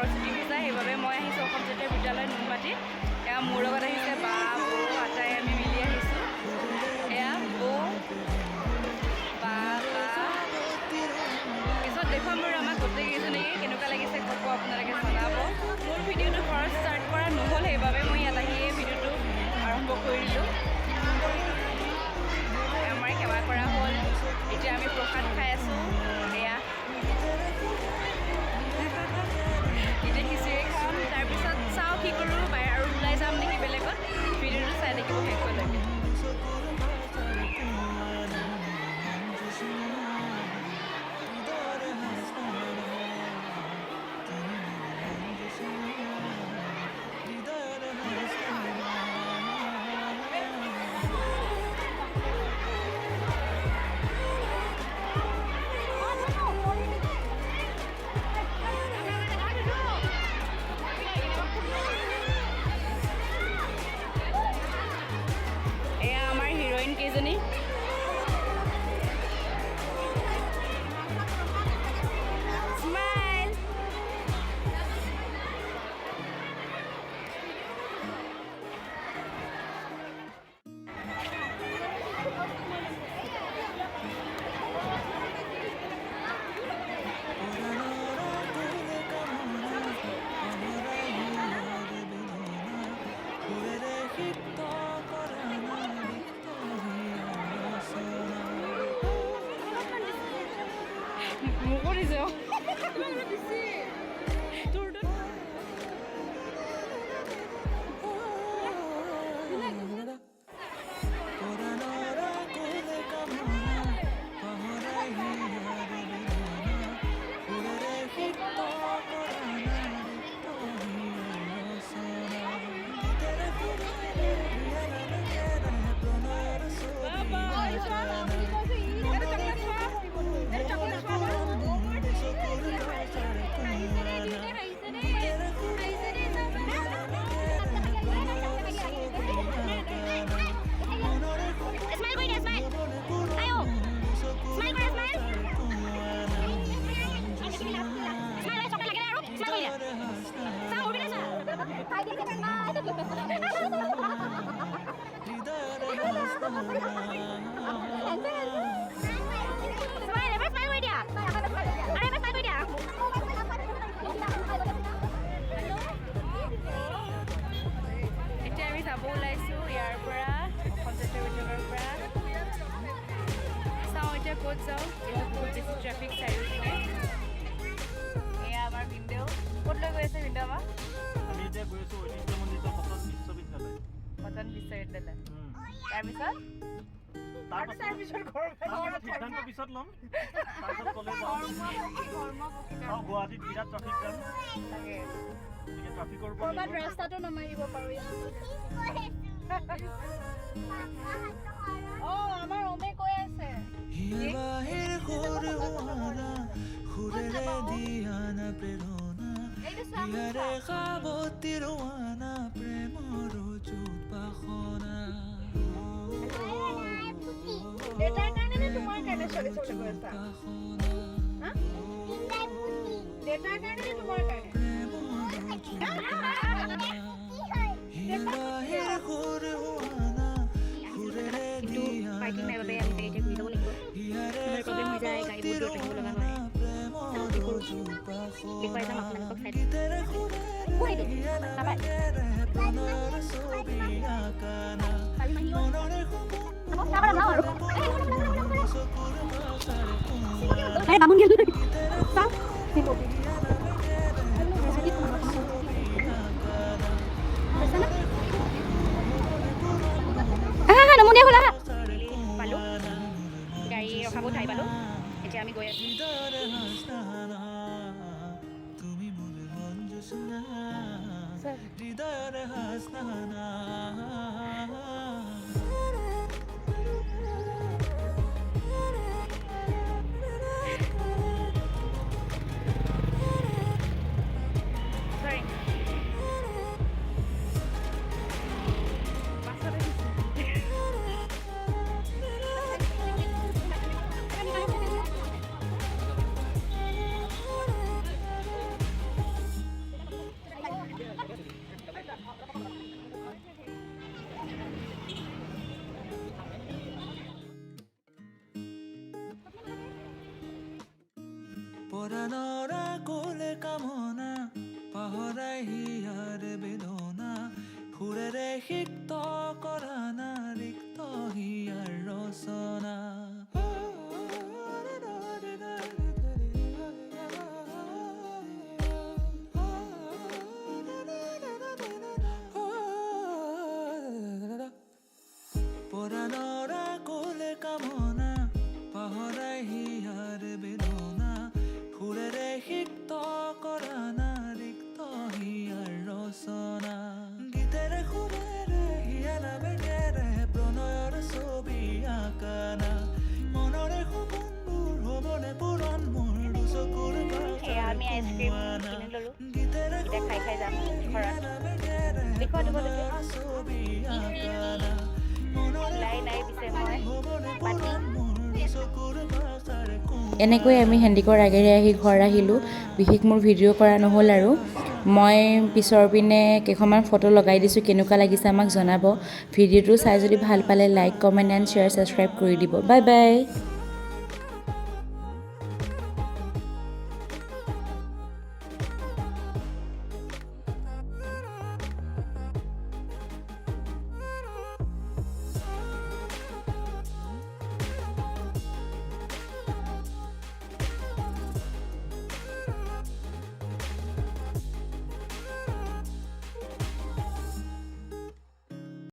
সৰস্বতী পূজা, সেইবাবে মই আহিছোঁ অসম জাতীয় বিদ্যালয় নুনমাটিত। এয়া মোৰ লগত আহিছে বা, বৌ, আটাই আমি মিলি আহিছোঁ। এয়া বৌ, বা, পিছত দেখুৱাম বাৰু আমাক গোটেইকেইজনীকে কেনেকুৱা লাগিছে ক'ব, আপোনালোকে জনাব। মোৰ ভিডিঅ'টো ফাৰ্ষ্ট ষ্টাৰ্ট কৰা নহ'ল, সেইবাবে মই ইয়াত আহিয়ে ভিডিঅ'টো আৰম্ভ কৰি দিলোঁ। আমাৰ সেৱা কৰা হ'ল, এতিয়া আমি প্ৰসাদ খাই আছোঁ। এয়া এতিয়া খিচিৰি খাম, তাৰপিছত চাওঁ কি কৰোঁ, আৰু ওলাই যাম নেকি বেলেগত। ভিডিঅ'টো চাই থাকিব শেষলৈকে। এয়া আমাৰ হিৰইন কেইজনী। স্মাইল। মোকো দিছে এতিয়া আমি যাব ওলাইছোঁ ইয়াৰ পৰা, অসম জাতীয় বিদ্যালয়ৰ পৰা। চাওঁ এতিয়া ক'ত যাওঁ, কিন্তু বহুত বেছি ট্ৰেফিক চাৰিওপিনে। এয়া আমাৰ ভিনদেউ। ক'ত লৈ গৈ আছে ভিনদেউ আমাক? আমি এতিয়া গৈ আছোঁ ঐতিহ্যমণ্ডিত কটন বিশ্ববিদ্যালয়। কটন বিশ্ববিদ্যালয়। তাৰপিছত সিদ্ধান্ত পিছত ল'ম। তাৰপিছত ক'লে যাওঁ গুৱাহাটীত বিৰাট ট্ৰাফিক জাম। ট্ৰাফিকৰ ক'ৰবাত ৰাস্তাটো নমাই দিব পাৰোঁ। আমাৰ অমে কৈ আছে দেউতাৰ কাৰণে নে তোমাৰ কাৰণে ছোৱালী চাবলৈ গৈ আছা? দেউতাৰ কাৰণে নে তোমাৰ কাৰণে? পাৰ্কিং নাই বাবে আমি এতিয়া ঘূৰি যাব লাগিব। প্ৰব্লেম হৈ যায়, গাড়ীবোৰ দূৰত ৰাখিব লগা হয়। দেখুৱাই যাম আপোনালোকক চাই পালোঁ গাড়ী ৰখাব ঠাই পালোঁ। এতিয়া আমি গৈ আছোঁ। পৰাণৰা কোলে কামনা পাহৰাই হিয়াৰ বেদনা সুৰেৰে সিক্ত কৰা না ৰিক্ত হিয়াৰ ৰচনা পৰাণৰা কোলে কামনা পাহৰাই হিয়াৰ বেদনা সুৰেৰে সিক্ত কৰা না ৰিক্ত হিয়াৰ ৰচনা গীতেৰে সুৰেৰে হিয়া নামেৰে প্ৰণয়ৰ ছবি আঁকানা মনৰে সপোনবোৰ হ'বনে পূৰণ মোৰ দুচকুৰ এয়া আমি আইচক্ৰীম কিনি ল'লোঁ গীতেৰে এতিয়া খাই খাই যাম ঘৰত নামেৰে দেখুৱাই দিবলৈকে ছবি আঁকানা লাই নাই পিছে মই পাতি এনেকৈ আমি হেণ্ডিকৰ আগেৰে আহি ঘৰ আহিলোঁ। বিশেষ মোৰ ভিডিঅ' কৰা নহ'ল আৰু মই পিছৰ পিনে কেইখনমান ফটো লগাই দিছোঁ। কেনেকুৱা লাগিছে আমাক জনাব। ভিডিঅ'টো চাই যদি ভাল পালে like comment and share subscribe কৰি দিব। Bye bye.